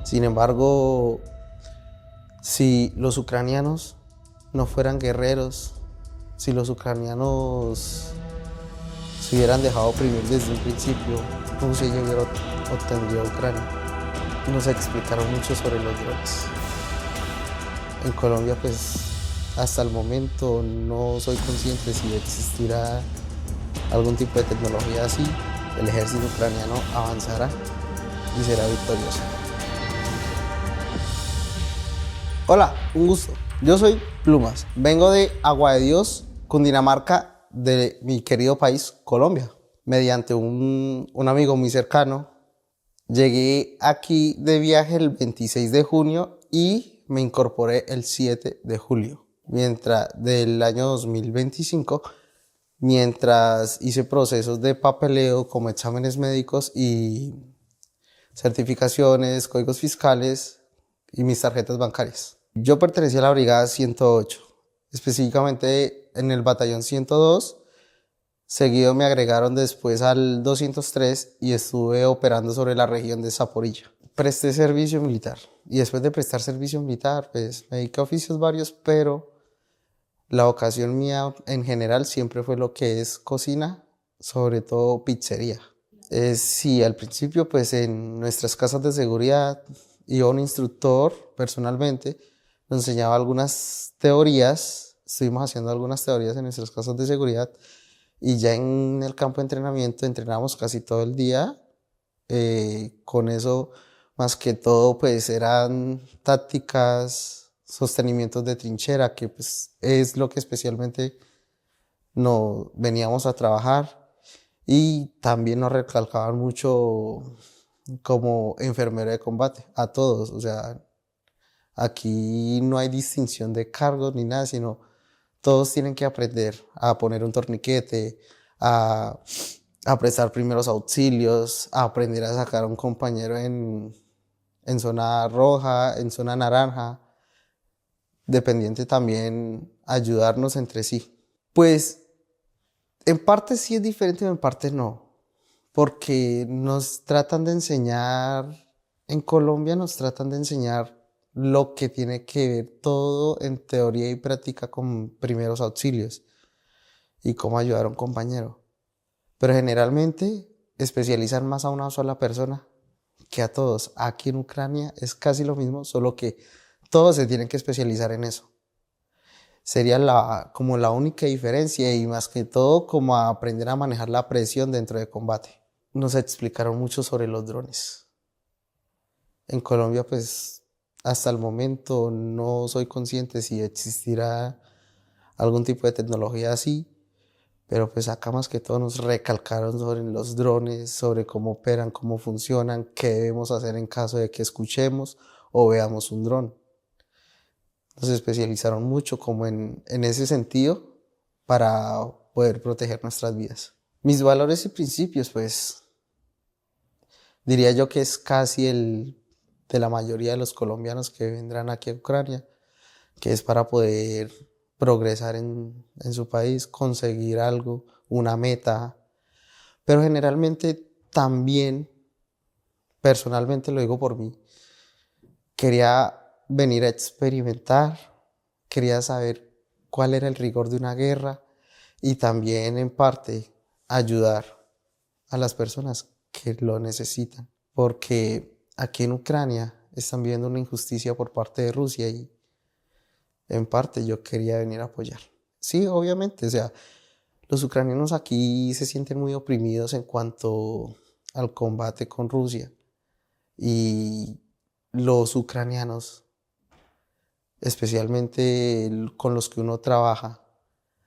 Sin embargo, si los ucranianos no fueran guerreros, si los ucranianos se hubieran dejado oprimir desde un principio, Rusia ya hubiera obtenido Ucrania. Nos explicaron mucho sobre los drones. En Colombia, pues, hasta el momento no soy consciente si existirá algún tipo de tecnología así. El ejército ucraniano avanzará y será victorioso. Hola, un gusto. Yo soy Plumas. Vengo de Agua de Dios, Cundinamarca, de mi querido país, Colombia. Mediante un amigo muy cercano, llegué aquí de viaje el 26 de junio y me incorporé el 7 de julio, del año 2025, mientras hice procesos de papeleo como exámenes médicos y certificaciones, códigos fiscales y mis tarjetas bancarias. Yo pertenecía a la Brigada 108, específicamente en el Batallón 102. Seguido me agregaron después al 203 y estuve operando sobre la región de Zaporilla. Presté servicio militar y después de prestar servicio militar, pues me dediqué a oficios varios, pero la vocación mía en general siempre fue lo que es cocina, sobre todo pizzería. Sí, al principio pues en nuestras casas de seguridad iba un instructor personalmente, nos enseñaba algunas teorías, estuvimos haciendo algunas teorías en nuestras casas de seguridad y ya en el campo de entrenamiento entrenábamos casi todo el día. Con eso, más que todo, pues eran tácticas, sostenimientos de trinchera, que pues es lo que especialmente nos veníamos a trabajar. Y también nos recalcaban mucho como enfermero de combate, a todos. O sea, aquí no hay distinción de cargos ni nada, sino todos tienen que aprender a poner un torniquete, a, a prestar primeros auxilios, a aprender a sacar a un compañero en zona roja, en zona naranja, dependiente también ayudarnos entre sí. Pues en parte sí es diferente, en parte no, porque nos tratan de enseñar, en Colombia nos tratan de enseñar lo que tiene que ver todo en teoría y práctica con primeros auxilios y cómo ayudar a un compañero. Pero generalmente especializan más a una sola persona que a todos. Aquí en Ucrania es casi lo mismo, solo que todos se tienen que especializar en eso. Sería como la única diferencia y más que todo como a aprender a manejar la presión dentro de combate. Nos explicaron mucho sobre los drones. En Colombia pues hasta el momento no soy consciente si existirá algún tipo de tecnología así, pero pues acá más que todo nos recalcaron sobre los drones, sobre cómo operan, cómo funcionan, qué debemos hacer en caso de que escuchemos o veamos un dron. Nos especializaron mucho como en ese sentido para poder proteger nuestras vidas. Mis valores y principios, pues diría yo que es casi el de la mayoría de los colombianos que vendrán aquí a Ucrania, que es para poder progresar en su país, conseguir algo, una meta, pero generalmente también, personalmente lo digo por mí, quería venir a experimentar, quería saber cuál era el rigor de una guerra y también en parte ayudar a las personas que lo necesitan, porque aquí en Ucrania están viviendo una injusticia por parte de Rusia y en parte yo quería venir a apoyar. Sí, obviamente, o sea, los ucranianos aquí se sienten muy oprimidos en cuanto al combate con Rusia y los ucranianos, especialmente con los que uno trabaja,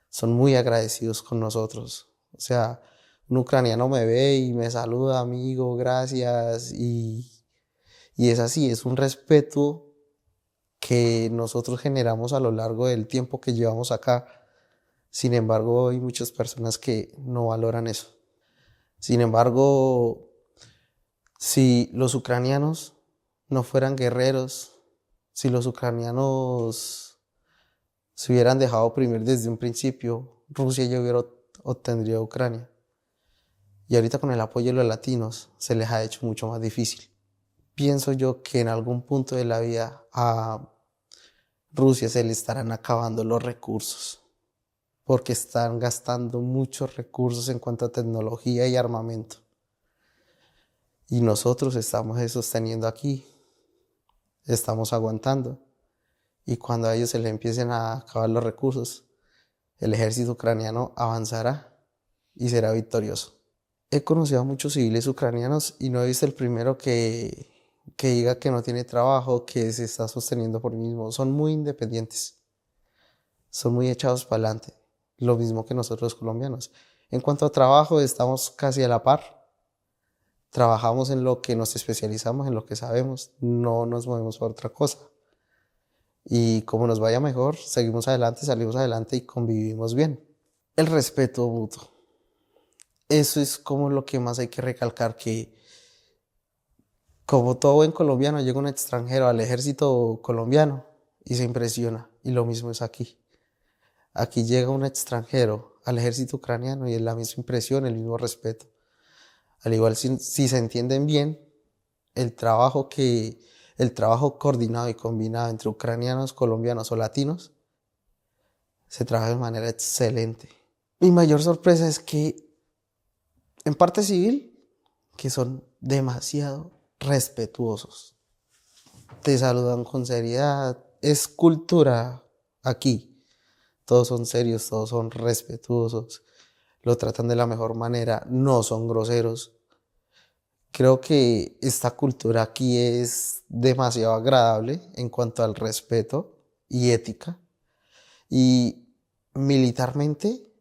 son muy agradecidos con nosotros. O sea, un ucraniano me ve y me saluda, amigo, gracias, y es así, es un respeto que nosotros generamos a lo largo del tiempo que llevamos acá. Sin embargo, hay muchas personas que no valoran eso. Sin embargo, si los ucranianos no fueran guerreros, si los ucranianos se hubieran dejado oprimir desde un principio, Rusia ya hubiera obtenido Ucrania. Y ahorita con el apoyo de los latinos se les ha hecho mucho más difícil. pienso yo que en algún punto de la vida a Rusia se le estarán acabando los recursos, porque están gastando muchos recursos en cuanto a tecnología y armamento. Y nosotros estamos sosteniendo aquí, estamos aguantando. Y cuando a ellos se les empiecen a acabar los recursos, el ejército ucraniano avanzará y será victorioso. He conocido a muchos civiles ucranianos y no he visto el primero que diga que no tiene trabajo, que se está sosteniendo por sí mismo. Son muy independientes, son muy echados para adelante, lo mismo que nosotros los colombianos. En cuanto a trabajo, estamos casi a la par. Trabajamos en lo que nos especializamos, en lo que sabemos, no nos movemos por otra cosa. Y como nos vaya mejor, seguimos adelante, salimos adelante y convivimos bien. El respeto mutuo. Eso es como lo que más hay que recalcar, que como todo buen colombiano llega un extranjero al ejército colombiano y se impresiona. Y lo mismo es aquí. Aquí llega un extranjero al ejército ucraniano y es la misma impresión, el mismo respeto. Al igual si se entienden bien, el trabajo coordinado y combinado entre ucranianos, colombianos o latinos se trabaja de manera excelente. Mi mayor sorpresa es que en parte civil, que son demasiado respetuosos. Te saludan con seriedad. Es cultura aquí. Todos son serios, todos son respetuosos. Lo tratan de la mejor manera, no son groseros. Creo que esta cultura aquí es demasiado agradable en cuanto al respeto y ética. Y militarmente,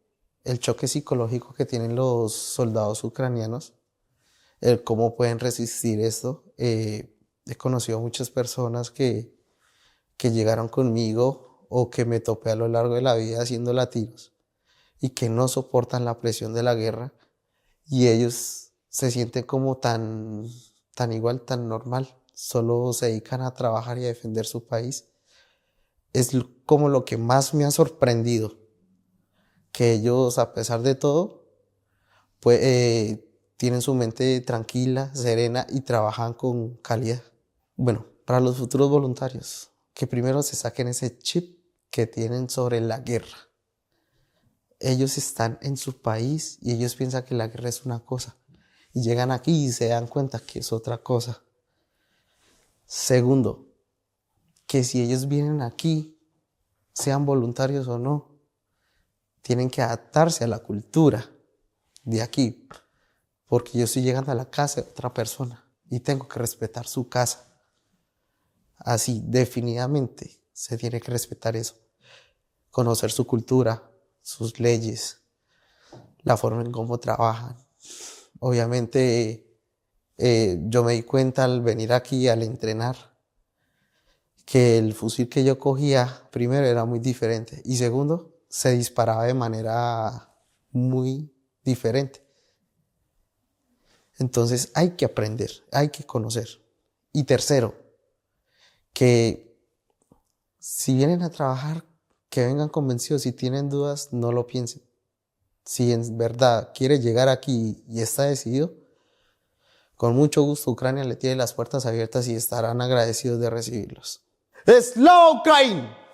el choque psicológico que tienen los soldados ucranianos, el cómo pueden resistir esto. He conocido muchas personas que llegaron conmigo o que me topé a lo largo de la vida siendo latinos y que no soportan la presión de la guerra y ellos se sienten como tan igual, tan normal, solo se dedican a trabajar y a defender su país. Es como lo que más me ha sorprendido, que ellos, a pesar de todo, pues, tienen su mente tranquila, serena y trabajan con calidad. Bueno, para los futuros voluntarios, que primero se saquen ese chip que tienen sobre la guerra. Ellos están en su país y ellos piensan que la guerra es una cosa. Y llegan aquí y se dan cuenta que es otra cosa. Segundo, que si ellos vienen aquí, sean voluntarios o no, tienen que adaptarse a la cultura de aquí. Porque yo estoy llegando a la casa de otra persona y tengo que respetar su casa. Así, definitivamente, se tiene que respetar eso. Conocer su cultura, sus leyes, la forma en cómo trabajan. Obviamente, yo me di cuenta al venir aquí, al entrenar, que el fusil que yo cogía, primero, era muy diferente. Y segundo, se disparaba de manera muy diferente. Entonces hay que aprender, hay que conocer. Y tercero, que si vienen a trabajar, que vengan convencidos. Si tienen dudas, no lo piensen. Si en verdad quiere llegar aquí y está decidido, con mucho gusto Ucrania le tiene las puertas abiertas y estarán agradecidos de recibirlos. ¡Slow Ukraine!